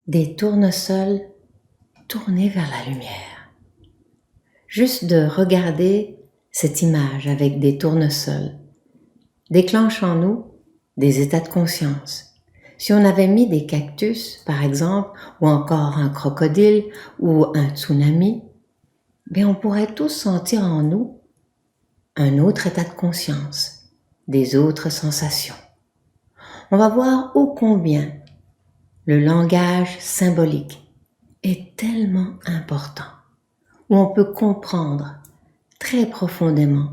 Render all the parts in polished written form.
Des tournesols tournés vers la lumière. Juste de regarder cette image avec des tournesols déclenche en nous des états de conscience. Si on avait mis des cactus, par exemple, ou encore un crocodile ou un tsunami, on pourrait tous sentir en nous un autre état de conscience, des autres sensations. On va voir ô combien le langage symbolique est tellement important, où on peut comprendre très profondément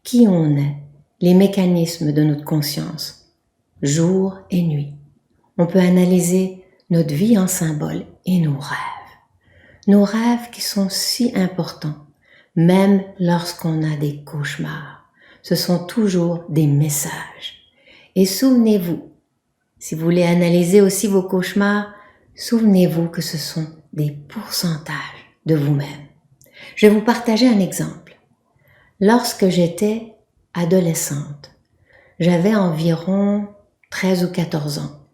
qui on est, les mécanismes de notre conscience, jour et nuit. On peut analyser notre vie en symboles et nos rêves qui sont si importants, même lorsqu'on a des cauchemars. Ce sont toujours des messages. Et souvenez-vous, si vous voulez analyser aussi vos cauchemars, souvenez-vous que ce sont des pourcentages de vous-même. Je vais vous partager un exemple. Lorsque j'étais adolescente, j'avais environ 13 ou 14 ans.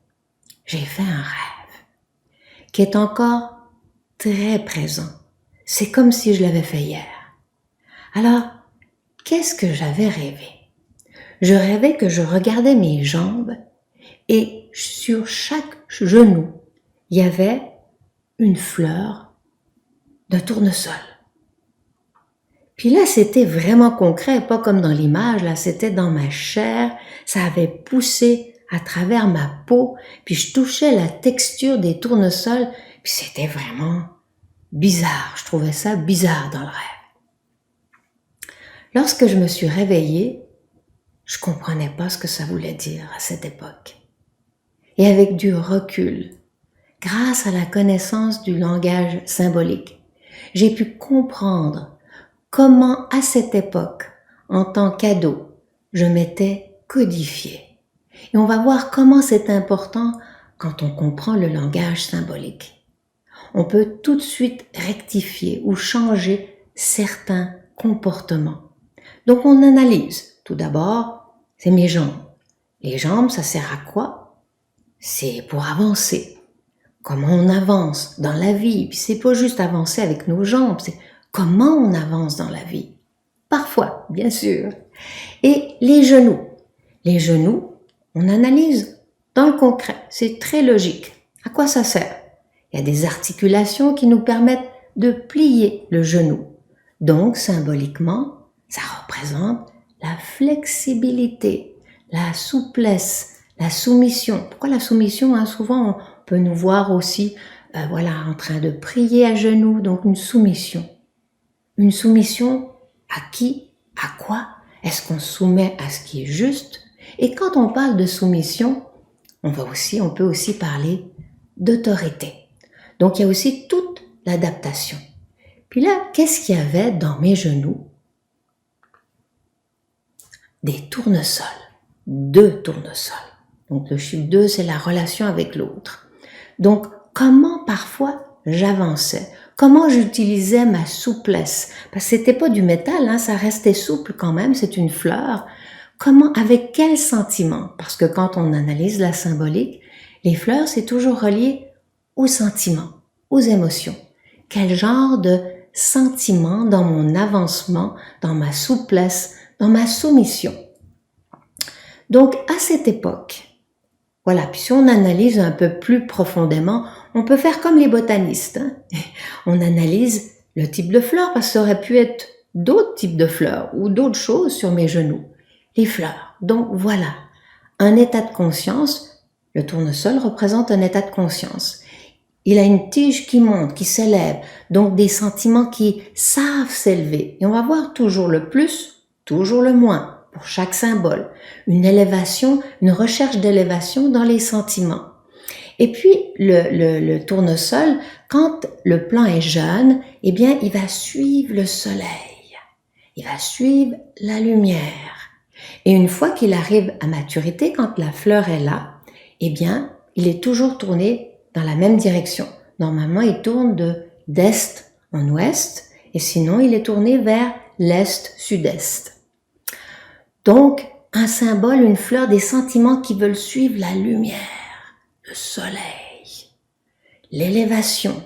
J'ai fait un rêve qui est encore très présent. C'est comme si je l'avais fait hier. Alors, qu'est-ce que j'avais rêvé? Je rêvais que je regardais mes jambes et sur chaque genou, il y avait une fleur de tournesol. Puis là, c'était vraiment concret, pas comme dans l'image, là, c'était dans ma chair, ça avait poussé à travers ma peau, puis je touchais la texture des tournesols, puis c'était vraiment bizarre, je trouvais ça bizarre dans le rêve. Lorsque je me suis réveillée, je comprenais pas ce que ça voulait dire à cette époque. Et avec du recul, grâce à la connaissance du langage symbolique, j'ai pu comprendre comment à cette époque, en tant qu'ado, je m'étais codifiée. Et on va voir comment c'est important quand on comprend le langage symbolique. On peut tout de suite rectifier ou changer certains comportements. Donc on analyse. Tout d'abord, c'est mes jambes. Les jambes, ça sert à quoi? C'est pour avancer. Comment on avance dans la vie. Puis c'est pas juste avancer avec nos jambes, c'est comment on avance dans la vie. Parfois, bien sûr. Et les genoux. Les genoux, on analyse dans le concret. C'est très logique. À quoi ça sert? Il y a des articulations qui nous permettent de plier le genou. Donc, symboliquement, ça représente la flexibilité, la souplesse, la soumission. Pourquoi la soumission? Souvent, on peut nous voir aussi en train de prier à genoux, donc une soumission. Une soumission à qui? À quoi? Est-ce qu'on se soumet à ce qui est juste? Et quand on parle de soumission, on peut aussi parler d'autorité. Donc il y a aussi toute l'adaptation. Puis là, qu'est-ce qu'il y avait dans mes genoux? Des tournesols. 2 tournesols. Donc le chiffre 2, c'est la relation avec l'autre. Donc comment parfois j'avançais? Comment j'utilisais ma souplesse? Parce que c'était pas du métal, ça restait souple quand même, c'est une fleur. Comment, avec quel sentiment? Parce que quand on analyse la symbolique, les fleurs, c'est toujours relié aux sentiments, aux émotions. Quel genre de sentiment dans mon avancement, dans ma souplesse, dans ma soumission? Donc, à cette époque, puis si on analyse un peu plus profondément, on peut faire comme les botanistes. On analyse le type de fleurs, parce que ça aurait pu être d'autres types de fleurs ou d'autres choses sur mes genoux. Les fleurs. Donc voilà, un état de conscience. Le tournesol représente un état de conscience. Il a une tige qui monte, qui s'élève, donc des sentiments qui savent s'élever. Et on va voir toujours le plus, toujours le moins. pour chaque symbole, une élévation, une recherche d'élévation dans les sentiments. Et puis, le tournesol, quand le plan est jeune, eh bien, il va suivre le soleil. Il va suivre la lumière. Et une fois qu'il arrive à maturité, quand la fleur est là, eh bien, il est toujours tourné dans la même direction. Normalement, il tourne d'est en ouest, et sinon, il est tourné vers l'est-sud-est. Donc, un symbole, une fleur, des sentiments qui veulent suivre la lumière, le soleil, l'élévation.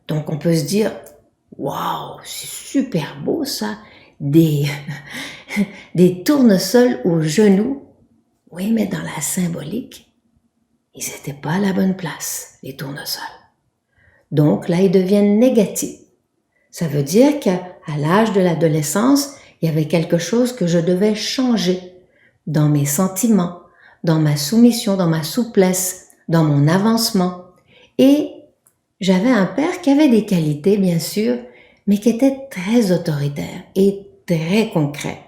Donc, on peut se dire, waouh, c'est super beau ça, des tournesols aux genoux. Oui, mais dans la symbolique, ils n'étaient pas à la bonne place, les tournesols. Donc, là, ils deviennent négatifs. Ça veut dire qu'à l'âge de l'adolescence, il y avait quelque chose que je devais changer dans mes sentiments, dans ma soumission, dans ma souplesse, dans mon avancement. Et j'avais un père qui avait des qualités, bien sûr, mais qui était très autoritaire et très concret,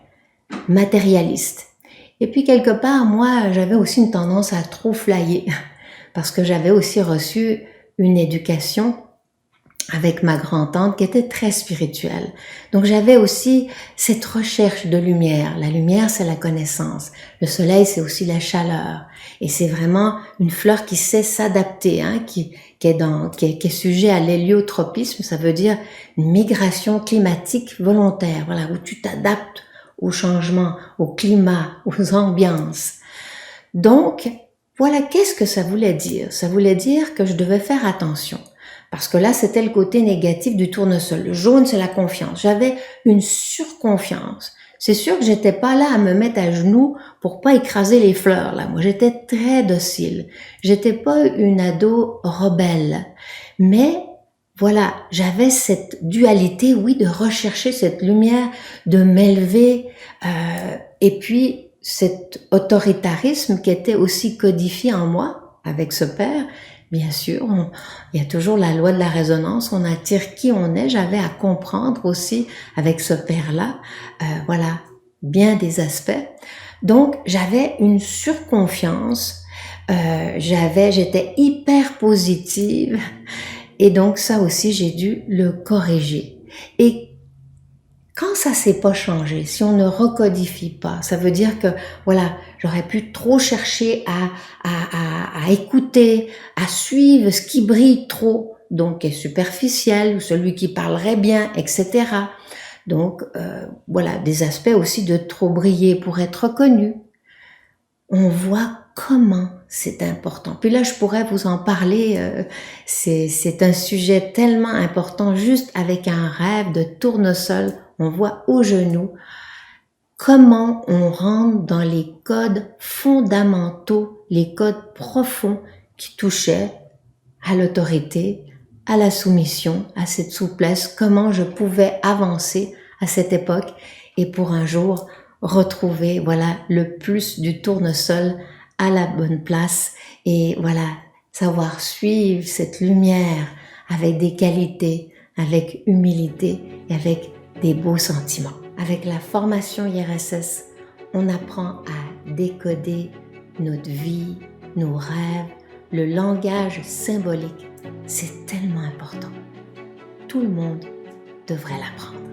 matérialiste. Et puis quelque part, moi, j'avais aussi une tendance à trop flyer, parce que j'avais aussi reçu une éducation avec ma grand-tante qui était très spirituelle. Donc j'avais aussi cette recherche de lumière. La lumière, c'est la connaissance. Le soleil, c'est aussi la chaleur. Et c'est vraiment une fleur qui sait s'adapter, hein, qui est sujet à l'héliotropisme. Ça veut dire une migration climatique volontaire, voilà, où tu t'adaptes au changement, au climat, aux ambiances. Donc, voilà, qu'est-ce que ça voulait dire? Ça voulait dire que je devais faire attention. Parce que là, c'était le côté négatif du tournesol. Le jaune, c'est la confiance. J'avais une surconfiance. C'est sûr que j'étais pas là à me mettre à genoux pour pas écraser les fleurs, là. Moi, j'étais très docile. J'étais pas une ado rebelle. Mais, voilà, j'avais cette dualité, oui, de rechercher cette lumière, de m'élever, et puis cet autoritarisme qui était aussi codifié en moi avec ce père. Bien sûr, il y a toujours la loi de la résonance, on attire qui on est. J'avais à comprendre aussi avec ce père-là, voilà, bien des aspects. Donc, j'avais une surconfiance, j'étais hyper positive, et donc ça aussi, j'ai dû le corriger. Et quand ça s'est pas changé, si on ne recodifie pas, ça veut dire que, voilà, j'aurais pu trop chercher à écouter, à suivre ce qui brille trop, donc est superficiel, ou celui qui parlerait bien, etc. Donc, voilà, des aspects aussi de trop briller pour être reconnu. On voit comment c'est important. Puis là, je pourrais vous en parler, c'est un sujet tellement important, juste avec un rêve de tournesol, on voit aux genoux comment on rentre dans les codes fondamentaux, les codes profonds qui touchaient à l'autorité, à la soumission, à cette souplesse, comment je pouvais avancer à cette époque et pour un jour retrouver, voilà, le plus du tournesol à la bonne place et voilà, savoir suivre cette lumière avec des qualités, avec humilité et avec des beaux sentiments. Avec la formation IRSS, on apprend à décoder notre vie, nos rêves, le langage symbolique. C'est tellement important. Tout le monde devrait l'apprendre.